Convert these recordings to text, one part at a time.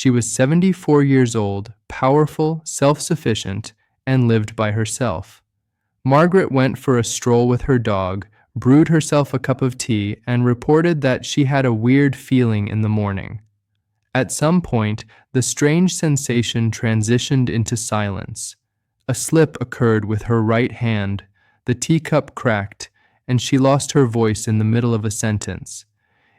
She was 74 years old, powerful, self-sufficient, and lived by herself. Margaret went for a stroll with her dog, brewed herself a cup of tea, and reported that she had a weird feeling in the morning. At some point, the strange sensation transitioned into silence. A slip occurred with her right hand, the teacup cracked, and she lost her voice in the middle of a sentence.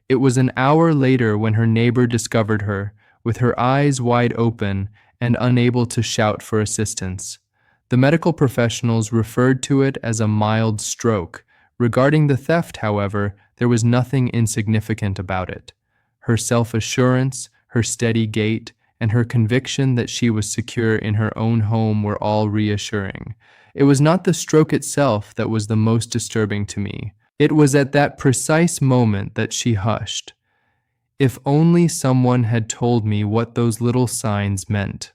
It was an hour later when her neighbor discovered her, with her eyes wide open and unable to shout for assistance. The medical professionals referred to it as a mild stroke. Regarding the theft, however, there was nothing insignificant about it. Her self-assurance, her steady gait, and her conviction that she was secure in her own home were all reassuring. It was not the stroke itself that was the most disturbing to me. It was at that precise moment that she hushed. If only someone had told me what those little signs meant.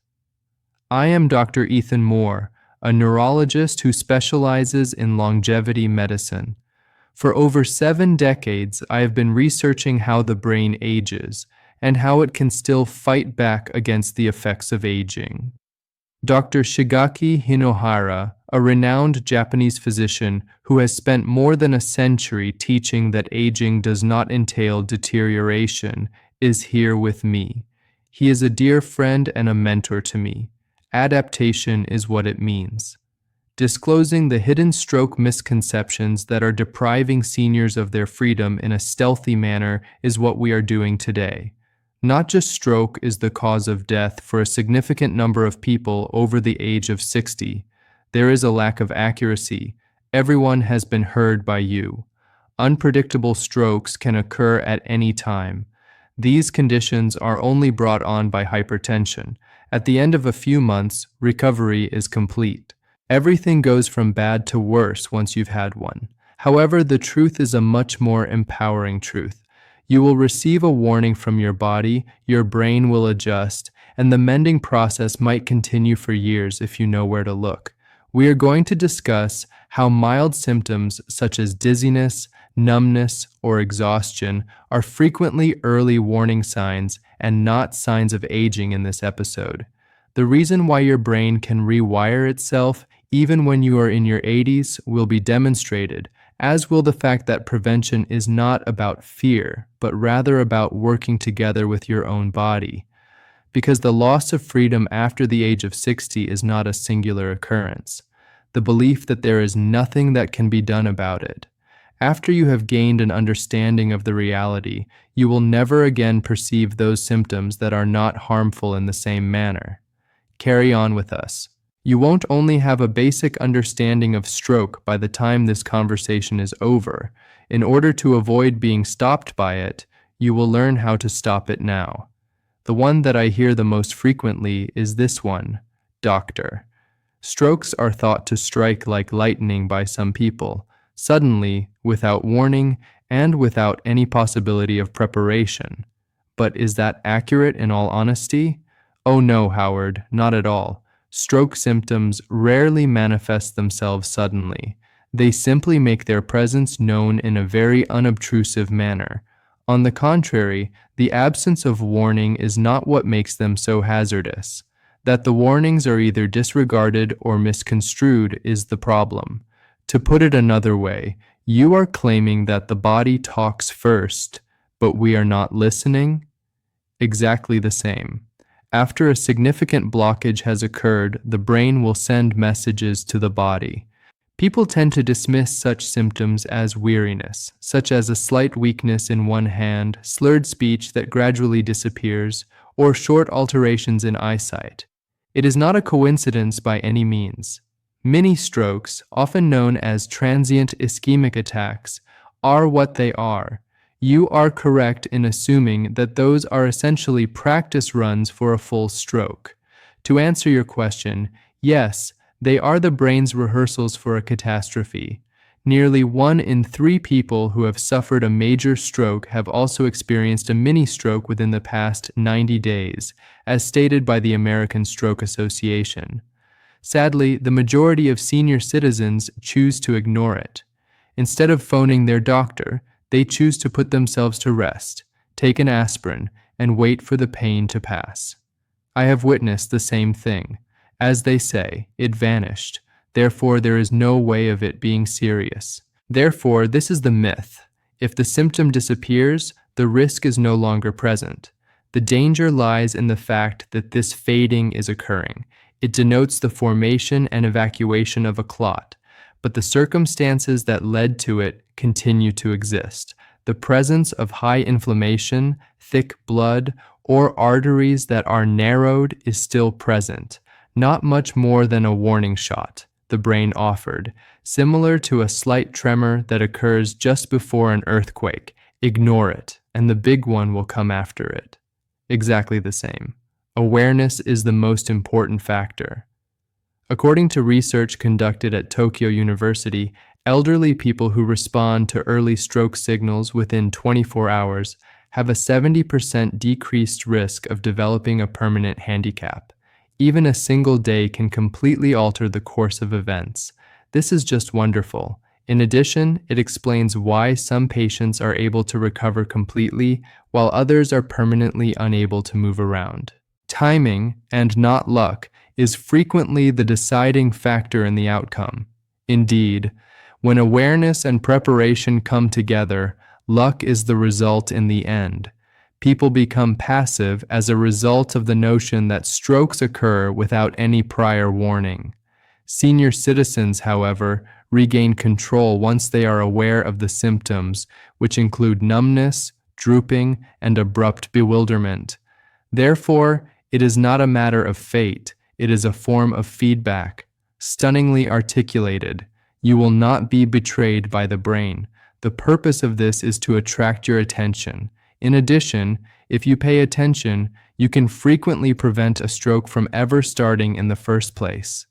I am Dr. Ethan Moore, a neurologist who specializes in longevity medicine. For over 7 decades, I have been researching how the brain ages and how it can still fight back against the effects of aging. Dr. Shigaki Hinohara, a renowned Japanese physician who has spent more than a century teaching that aging does not entail deterioration, is here with me. He is a dear friend and a mentor to me. Adaptation is what it means. Disclosing the hidden stroke misconceptions that are depriving seniors of their freedom in a stealthy manner is what we are doing today. Not just stroke is the cause of death for a significant number of people over the age of 60. There is a lack of accuracy. Everyone has been heard by you. Unpredictable strokes can occur at any time. These conditions are only brought on by hypertension. At the end of a few months, recovery is complete. Everything goes from bad to worse once you've had one. However, the truth is a much more empowering truth. You will receive a warning from your body, your brain will adjust, and the mending process might continue for years if you know where to look. We are going to discuss how mild symptoms such as dizziness, numbness, or exhaustion are frequently early warning signs and not signs of aging in this episode. The reason why your brain can rewire itself even when you are in your 80s will be demonstrated, as will the fact that prevention is not about fear, but rather about working together with your own body. Because the loss of freedom after the age of 60 is not a singular occurrence. The belief that there is nothing that can be done about it. After you have gained an understanding of the reality, you will never again perceive those symptoms that are not harmful in the same manner. Carry on with us. You won't only have a basic understanding of stroke by the time this conversation is over. In order to avoid being stopped by it, you will learn how to stop it now. The one that I hear the most frequently is this one, doctor. Strokes are thought to strike like lightning by some people, suddenly, without warning, and without any possibility of preparation. But is that accurate in all honesty? Oh no, Howard, not at all. Stroke symptoms rarely manifest themselves suddenly. They simply make their presence known in a very unobtrusive manner. On the contrary, the absence of warning is not what makes them so hazardous. That the warnings are either disregarded or misconstrued is the problem. To put it another way, you are claiming that the body talks first, but we are not listening? Exactly the same. After a significant blockage has occurred, the brain will send messages to the body. People tend to dismiss such symptoms as weariness, such as a slight weakness in one hand, slurred speech that gradually disappears, or short alterations in eyesight. It is not a coincidence by any means. Mini strokes, often known as transient ischemic attacks, are what they are. You are correct in assuming that those are essentially practice runs for a full stroke. To answer your question, yes, they are the brain's rehearsals for a catastrophe. Nearly 1 in 3 people who have suffered a major stroke have also experienced a mini stroke within the past 90 days, as stated by the American Stroke Association. Sadly, the majority of senior citizens choose to ignore it. Instead of phoning their doctor, they choose to put themselves to rest, take an aspirin, and wait for the pain to pass. I have witnessed the same thing. As they say, it vanished. Therefore, there is no way of it being serious. Therefore, this is the myth. If the symptom disappears, the risk is no longer present. The danger lies in the fact that this fading is occurring. It denotes the formation and evacuation of a clot, but the circumstances that led to it continue to exist. The presence of high inflammation, thick blood, or arteries that are narrowed is still present. Not much more than a warning shot, the brain offered, similar to a slight tremor that occurs just before an earthquake. Ignore it, and the big one will come after it. Exactly the same. Awareness is the most important factor. According to research conducted at Tokyo University, elderly people who respond to early stroke signals within 24 hours have a 70% decreased risk of developing a permanent handicap. Even a single day can completely alter the course of events. This is just wonderful. In addition, it explains why some patients are able to recover completely while others are permanently unable to move around. Timing, and not luck, is frequently the deciding factor in the outcome. Indeed, when awareness and preparation come together, luck is the result in the end. People become passive as a result of the notion that strokes occur without any prior warning. Senior citizens, however, regain control once they are aware of the symptoms, which include numbness, drooping, and abrupt bewilderment. Therefore, it is not a matter of fate, it is a form of feedback. Stunningly articulated, you will not be betrayed by the brain. The purpose of this is to attract your attention. In addition, if you pay attention, you can frequently prevent a stroke from ever starting in the first place.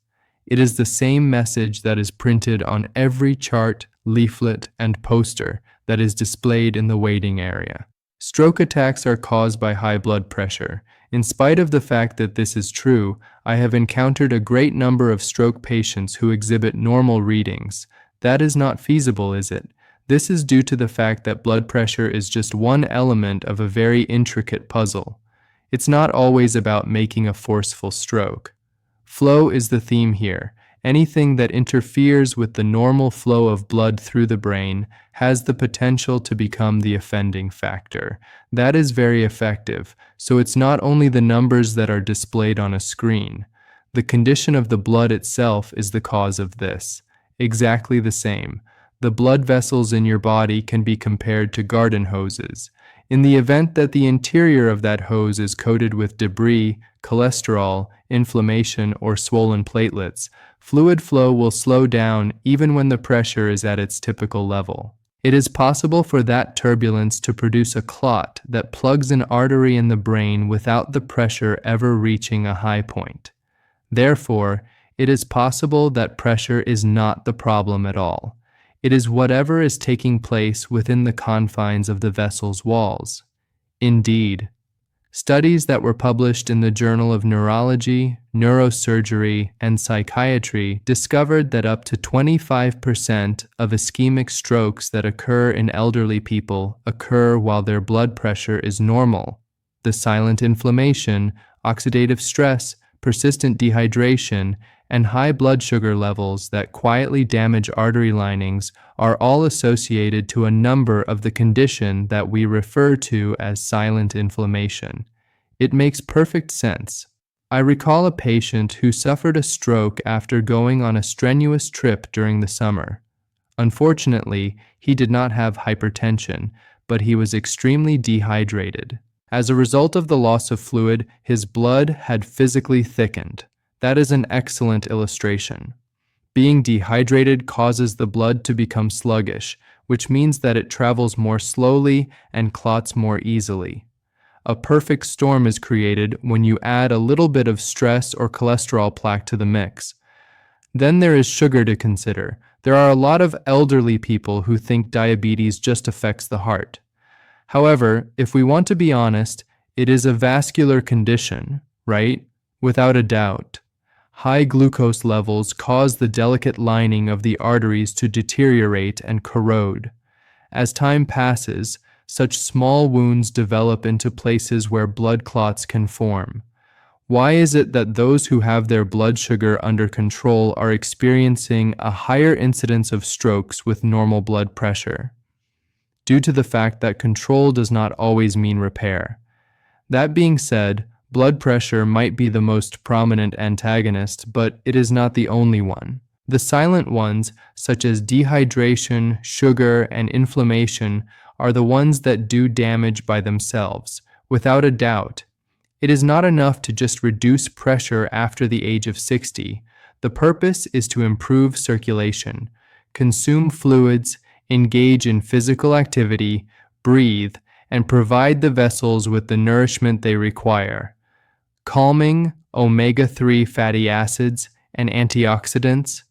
It is the same message that is printed on every chart, leaflet, and poster that is displayed in the waiting area. Stroke attacks are caused by high blood pressure. In spite of the fact that this is true, I have encountered a great number of stroke patients who exhibit normal readings. That is not feasible, is it? This is due to the fact that blood pressure is just one element of a very intricate puzzle. It's not always about making a forceful stroke. Flow is the theme here. Anything that interferes with the normal flow of blood through the brain has the potential to become the offending factor. That is very effective, so it's not only the numbers that are displayed on a screen. The condition of the blood itself is the cause of this. Exactly the same. The blood vessels in your body can be compared to garden hoses. In the event that the interior of that hose is coated with debris, cholesterol, inflammation, or swollen platelets, fluid flow will slow down even when the pressure is at its typical level. It is possible for that turbulence to produce a clot that plugs an artery in the brain without the pressure ever reaching a high point. Therefore, it is possible that pressure is not the problem at all. It is whatever is taking place within the confines of the vessel's walls. Indeed, studies that were published in the Journal of Neurology, Neurosurgery, and Psychiatry discovered that up to 25% of ischemic strokes that occur in elderly people occur while their blood pressure is normal. The silent inflammation, oxidative stress, persistent dehydration, and high blood sugar levels that quietly damage artery linings are all associated to a number of the condition that we refer to as silent inflammation. It makes perfect sense. I recall a patient who suffered a stroke after going on a strenuous trip during the summer. Unfortunately, he did not have hypertension, but he was extremely dehydrated. As a result of the loss of fluid, his blood had physically thickened. That is an excellent illustration. Being dehydrated causes the blood to become sluggish, which means that it travels more slowly and clots more easily. A perfect storm is created when you add a little bit of stress or cholesterol plaque to the mix. Then there is sugar to consider. There are a lot of elderly people who think diabetes just affects the heart. However, if we want to be honest, it is a vascular condition, right? Without a doubt. High glucose levels cause the delicate lining of the arteries to deteriorate and corrode. As time passes, such small wounds develop into places where blood clots can form. Why is it that those who have their blood sugar under control are experiencing a higher incidence of strokes with normal blood pressure? Due to the fact that control does not always mean repair. That being said, blood pressure might be the most prominent antagonist, but it is not the only one. The silent ones, such as dehydration, sugar, and inflammation, are the ones that do damage by themselves, without a doubt. It is not enough to just reduce pressure after the age of 60. The purpose is to improve circulation, consume fluids, engage in physical activity, breathe, and provide the vessels with the nourishment they require. Calming, omega-3 fatty acids, and antioxidants.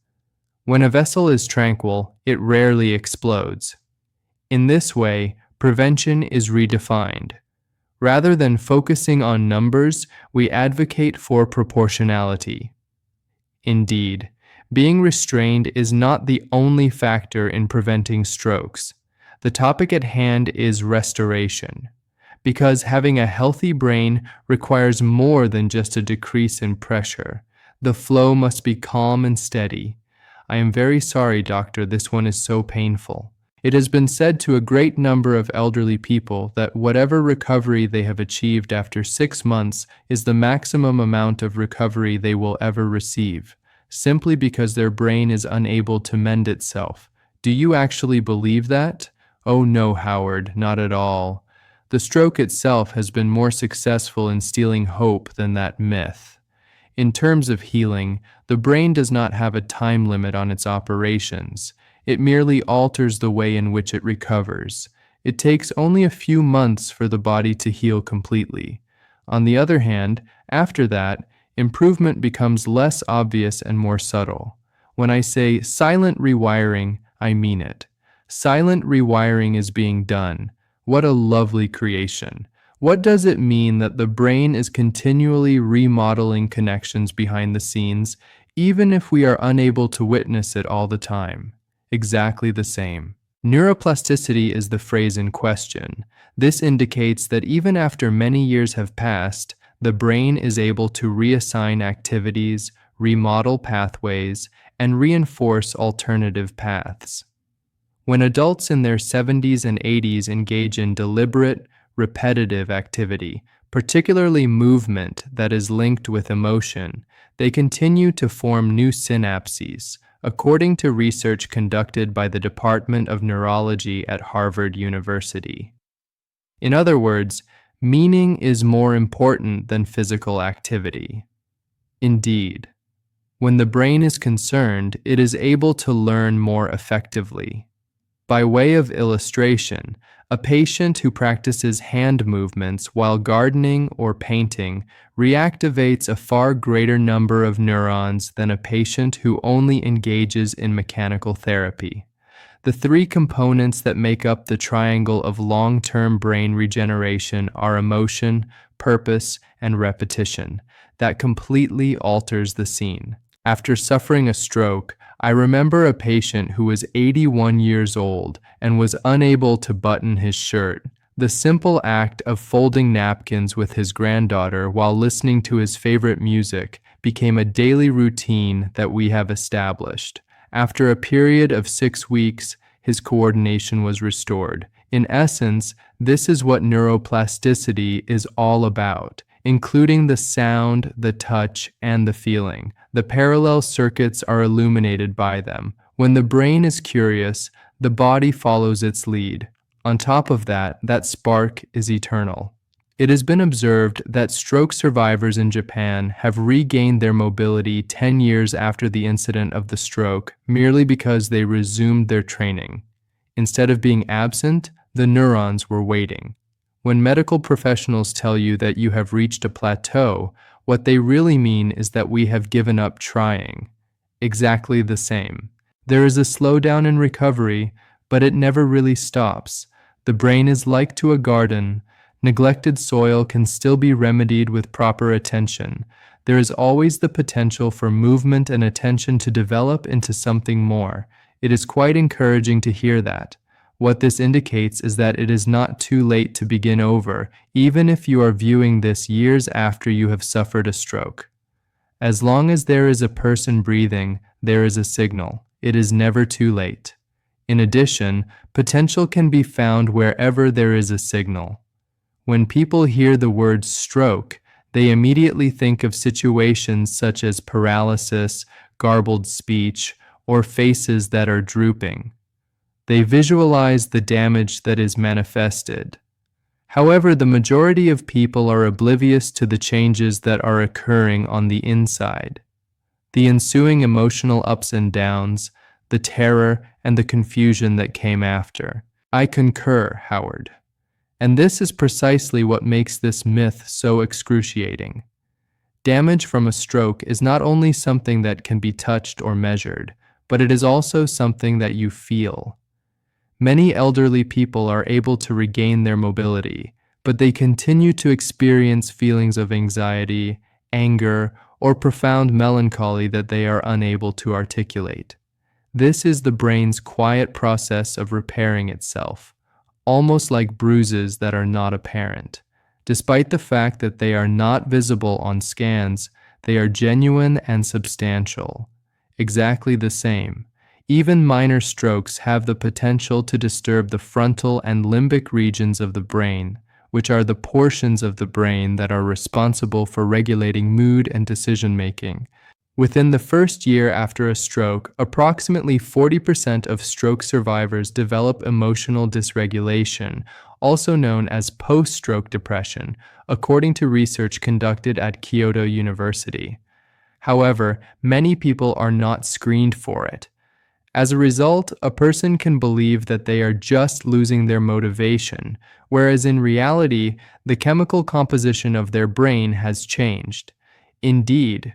When a vessel is tranquil, it rarely explodes. In this way, prevention is redefined. Rather than focusing on numbers, we advocate for proportionality. Indeed, being restrained is not the only factor in preventing strokes. The topic at hand is restoration, because having a healthy brain requires more than just a decrease in pressure. The flow must be calm and steady. I am very sorry, doctor, this one is so painful. It has been said to a great number of elderly people that whatever recovery they have achieved after 6 months is the maximum amount of recovery they will ever receive, simply because their brain is unable to mend itself. Do you actually believe that? Oh no, Howard, not at all. The stroke itself has been more successful in stealing hope than that myth. In terms of healing, the brain does not have a time limit on its operations. It merely alters the way in which it recovers. It takes only a few months for the body to heal completely. On the other hand, after that, improvement becomes less obvious and more subtle. When I say silent rewiring, I mean it. Silent rewiring is being done. What a lovely creation. What does it mean that the brain is continually remodeling connections behind the scenes, even if we are unable to witness it all the time? Exactly the same. Neuroplasticity is the phrase in question. This indicates that even after many years have passed, the brain is able to reassign activities, remodel pathways, and reinforce alternative paths. When adults in their 70s and 80s engage in deliberate, repetitive activity, particularly movement that is linked with emotion, they continue to form new synapses, according to research conducted by the Department of Neurology at Harvard University. In other words, meaning is more important than physical activity. Indeed, when the brain is concerned, it is able to learn more effectively. By way of illustration, a patient who practices hand movements while gardening or painting reactivates a far greater number of neurons than a patient who only engages in mechanical therapy. The 3 components that make up the triangle of long-term brain regeneration are emotion, purpose, and repetition. That completely alters the scene. After suffering a stroke, I remember a patient who was 81 years old and was unable to button his shirt. The simple act of folding napkins with his granddaughter while listening to his favorite music became a daily routine that we have established. After a period of 6 weeks, his coordination was restored. In essence, this is what neuroplasticity is all about, including the sound, the touch, and the feeling. The parallel circuits are illuminated by them. When the brain is curious, the body follows its lead. On top of that, that spark is eternal. It has been observed that stroke survivors in Japan have regained their mobility 10 years after the incident of the stroke merely because they resumed their training. Instead of being absent, the neurons were waiting. When medical professionals tell you that you have reached a plateau, what they really mean is that we have given up trying. Exactly the same. There is a slowdown in recovery, but it never really stops. The brain is like to a garden. Neglected soil can still be remedied with proper attention. There is always the potential for movement and attention to develop into something more. It is quite encouraging to hear that. What this indicates is that it is not too late to begin over, even if you are viewing this years after you have suffered a stroke. As long as there is a person breathing, there is a signal. It is never too late. In addition, potential can be found wherever there is a signal. When people hear the word stroke, they immediately think of situations such as paralysis, garbled speech, or faces that are drooping. They visualize the damage that is manifested. However, the majority of people are oblivious to the changes that are occurring on the inside. The ensuing emotional ups and downs, the terror, and the confusion that came after. I concur, Howard. And this is precisely what makes this myth so excruciating. Damage from a stroke is not only something that can be touched or measured, but it is also something that you feel. Many elderly people are able to regain their mobility, but they continue to experience feelings of anxiety, anger, or profound melancholy that they are unable to articulate. This is the brain's quiet process of repairing itself, almost like bruises that are not apparent. Despite the fact that they are not visible on scans, they are genuine and substantial. Exactly the same. Even minor strokes have the potential to disturb the frontal and limbic regions of the brain, which are the portions of the brain that are responsible for regulating mood and decision-making. Within the first year after a stroke, approximately 40% of stroke survivors develop emotional dysregulation, also known as post-stroke depression, according to research conducted at Kyoto University. However, many people are not screened for it. As a result, a person can believe that they are just losing their motivation, whereas in reality, the chemical composition of their brain has changed. Indeed.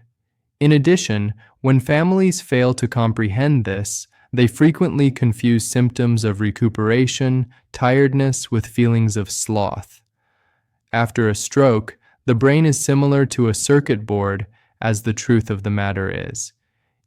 In addition, when families fail to comprehend this, they frequently confuse symptoms of recuperation, tiredness with feelings of sloth. After a stroke, the brain is similar to a circuit board, as the truth of the matter is.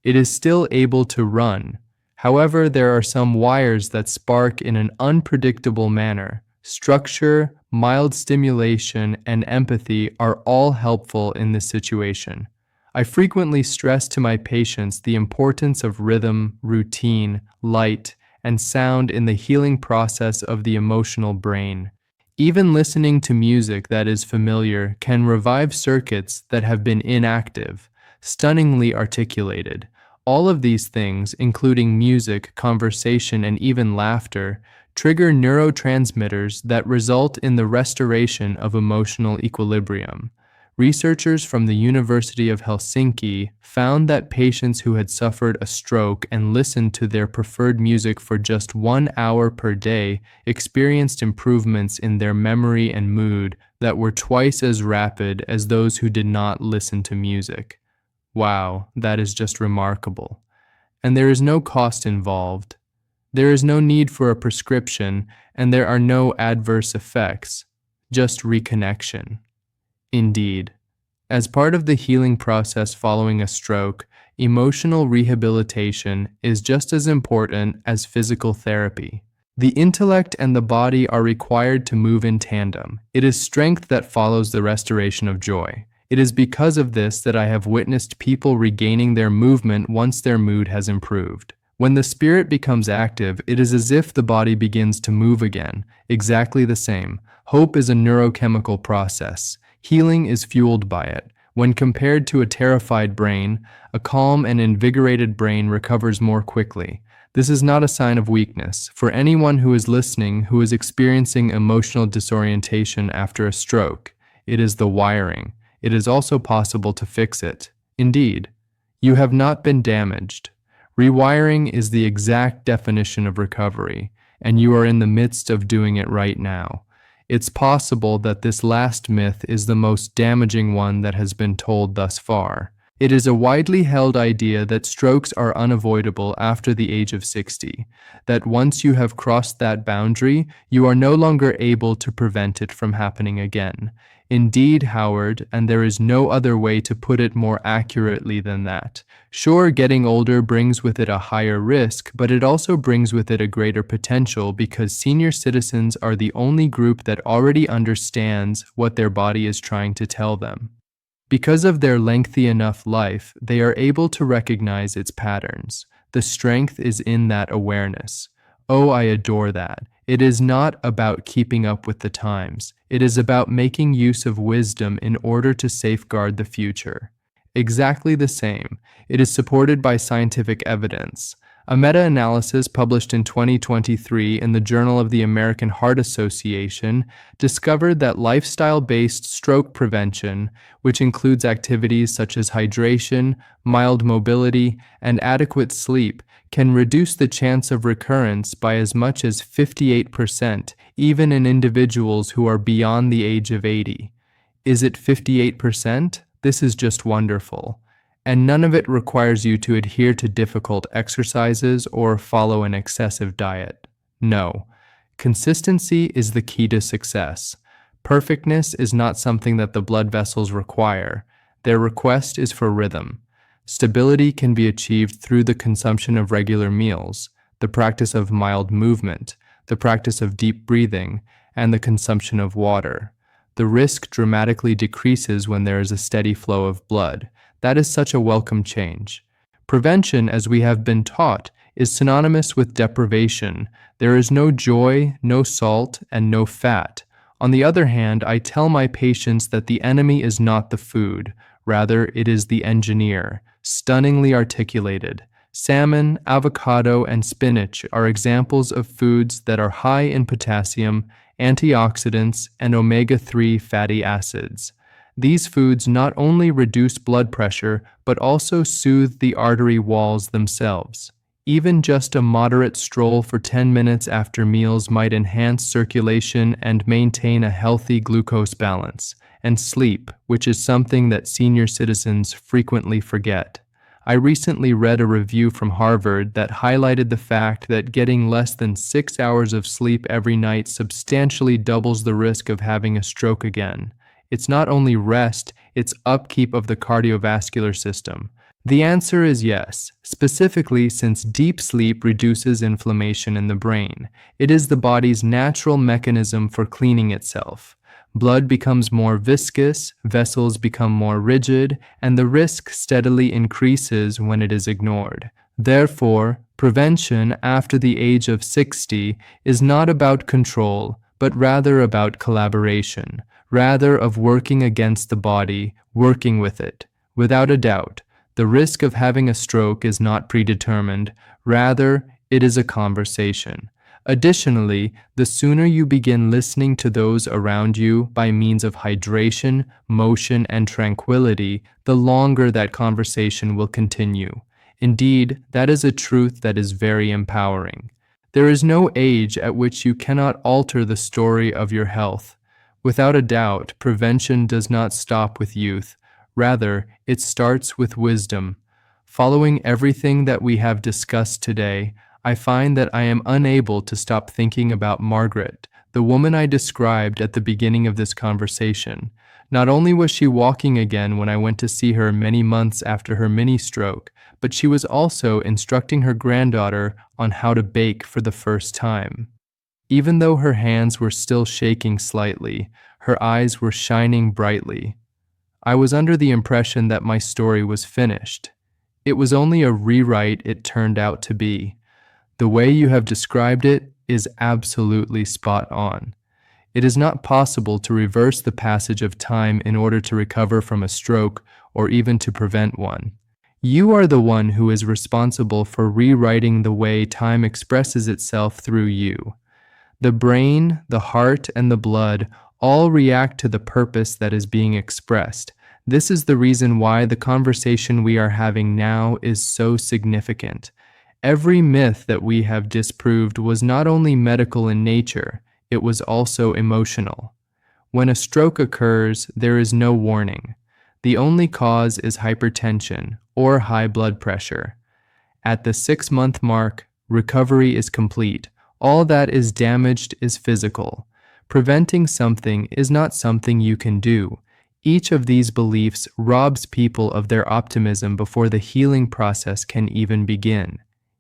It is still able to run. However, there are some wires that spark in an unpredictable manner. Structure, mild stimulation, and empathy are all helpful in this situation. I frequently stress to my patients the importance of rhythm, routine, light, and sound in the healing process of the emotional brain. Even listening to music that is familiar can revive circuits that have been inactive, stunningly articulated. All of these things, including music, conversation, and even laughter, trigger neurotransmitters that result in the restoration of emotional equilibrium. Researchers from the University of Helsinki found that patients who had suffered a stroke and listened to their preferred music for just 1 hour per day experienced improvements in their memory and mood that were twice as rapid as those who did not listen to music. Wow, that is just remarkable. And there is no cost involved. There is no need for a prescription, and there are no adverse effects, just reconnection. Indeed, as part of the healing process following a stroke, emotional rehabilitation is just as important as physical therapy. The intellect and the body are required to move in tandem. It is strength that follows the restoration of joy. It is because of this that I have witnessed people regaining their movement once their mood has improved. When the spirit becomes active, it is as if the body begins to move again. Exactly the same. Hope is a neurochemical process. Healing is fueled by it. When compared to a terrified brain, a calm and invigorated brain recovers more quickly. This is not a sign of weakness. For anyone who is listening who is experiencing emotional disorientation after a stroke, it is the wiring. It is also possible to fix it. Indeed, you have not been damaged. Rewiring is the exact definition of recovery, and you are in the midst of doing it right now. It's possible that this last myth is the most damaging one that has been told thus far. It is a widely held idea that strokes are unavoidable after the age of 60, that once you have crossed that boundary, you are no longer able to prevent it from happening again. Indeed, Howard, and there is no other way to put it more accurately than that. Sure, getting older brings with it a higher risk, but it also brings with it a greater potential because senior citizens are the only group that already understands what their body is trying to tell them. Because of their lengthy enough life, they are able to recognize its patterns. The strength is in that awareness. Oh, I adore that. It is not about keeping up with the times. It is about making use of wisdom in order to safeguard the future. Exactly the same. It is supported by scientific evidence. A meta-analysis published in 2023 in the Journal of the American Heart Association discovered that lifestyle-based stroke prevention, which includes activities such as hydration, mild mobility, and adequate sleep, can reduce the chance of recurrence by as much as 58%, even in individuals who are beyond the age of 80. Is it 58%? This is just wonderful. And none of it requires you to adhere to difficult exercises or follow an excessive diet. No. Consistency is the key to success. Perfectness is not something that the blood vessels require. Their request is for rhythm. Stability can be achieved through the consumption of regular meals, the practice of mild movement, the practice of deep breathing, and the consumption of water. The risk dramatically decreases when there is a steady flow of blood. That is such a welcome change. Prevention, as we have been taught, is synonymous with deprivation. There is no joy, no salt, and no fat. On the other hand, I tell my patients that the enemy is not the food. Rather, it is the engineer. Stunningly articulated. Salmon, avocado, and spinach are examples of foods that are high in potassium, antioxidants, and omega-3 fatty acids. These foods not only reduce blood pressure, but also soothe the artery walls themselves. Even just a moderate stroll for 10 minutes after meals might enhance circulation and maintain a healthy glucose balance. And sleep, which is something that senior citizens frequently forget. I recently read a review from Harvard that highlighted the fact that getting less than 6 hours of sleep every night substantially doubles the risk of having a stroke again. It's not only rest, it's upkeep of the cardiovascular system. The answer is yes, specifically since deep sleep reduces inflammation in the brain. It is the body's natural mechanism for cleaning itself. Blood becomes more viscous, vessels become more rigid, and the risk steadily increases when it is ignored. Therefore, prevention after the age of 60 is not about control, but rather about collaboration, rather of working against the body, working with it. Without a doubt, the risk of having a stroke is not predetermined, rather, it is a conversation. Additionally, the sooner you begin listening to those around you by means of hydration, motion, and tranquility, the longer that conversation will continue. Indeed, that is a truth that is very empowering. There is no age at which you cannot alter the story of your health. Without a doubt, prevention does not stop with youth. Rather, it starts with wisdom. Following everything that we have discussed today, I find that I am unable to stop thinking about Margaret, the woman I described at the beginning of this conversation. Not only was she walking again when I went to see her many months after her mini-stroke, but she was also instructing her granddaughter on how to bake for the first time. Even though her hands were still shaking slightly, her eyes were shining brightly. I was under the impression that my story was finished. It was only a rewrite it turned out to be. The way you have described it is absolutely spot on. It is not possible to reverse the passage of time in order to recover from a stroke or even to prevent one. You are the one who is responsible for rewriting the way time expresses itself through you. The brain, the heart, and the blood all react to the purpose that is being expressed. This is the reason why the conversation we are having now is so significant. Every myth that we have disproved was not only medical in nature, it was also emotional. When a stroke occurs, there is no warning. The only cause is hypertension or high blood pressure. At the 6-month mark, recovery is complete. All that is damaged is physical. Preventing something is not something you can do. Each of these beliefs robs people of their optimism before the healing process can even begin.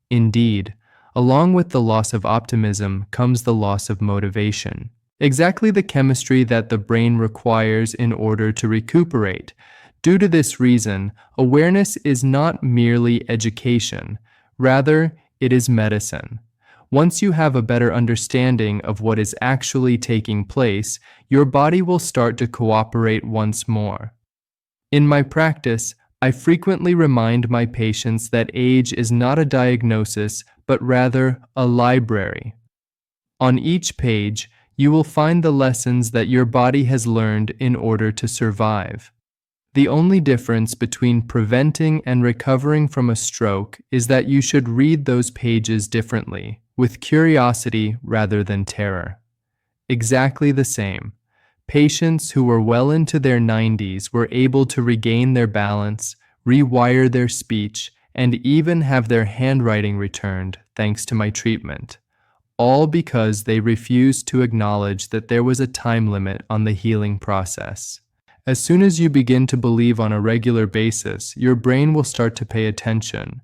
Indeed, along with the loss of optimism comes the loss of motivation. Exactly the chemistry that the brain requires in order to recuperate. Due to this reason, awareness is not merely education, rather, it is medicine. Once you have a better understanding of what is actually taking place, your body will start to cooperate once more. In my practice, I frequently remind my patients that age is not a diagnosis, but rather a library. On each page, you will find the lessons that your body has learned in order to survive. The only difference between preventing and recovering from a stroke is that you should read those pages differently, with curiosity rather than terror. Exactly the same. Patients who were well into their 90s were able to regain their balance, rewire their speech, and even have their handwriting returned thanks to my treatment. All because they refused to acknowledge that there was a time limit on the healing process. As soon as you begin to believe on a regular basis, your brain will start to pay attention.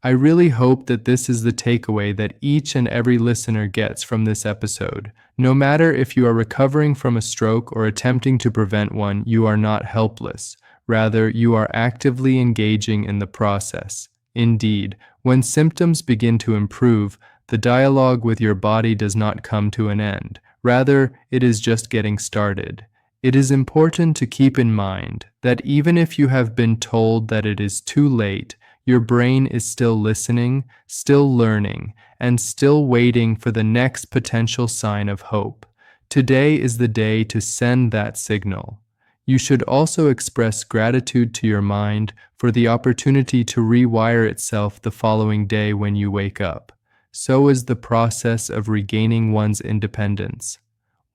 I really hope that this is the takeaway that each and every listener gets from this episode. No matter if you are recovering from a stroke or attempting to prevent one, you are not helpless. Rather, you are actively engaging in the process. Indeed, when symptoms begin to improve, the dialogue with your body does not come to an end. Rather, it is just getting started. It is important to keep in mind that even if you have been told that it is too late, your brain is still listening, still learning, and still waiting for the next potential sign of hope. Today is the day to send that signal. You should also express gratitude to your mind for the opportunity to rewire itself the following day when you wake up. So is the process of regaining one's independence.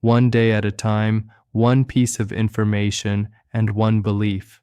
One day at a time, one piece of information, and one belief.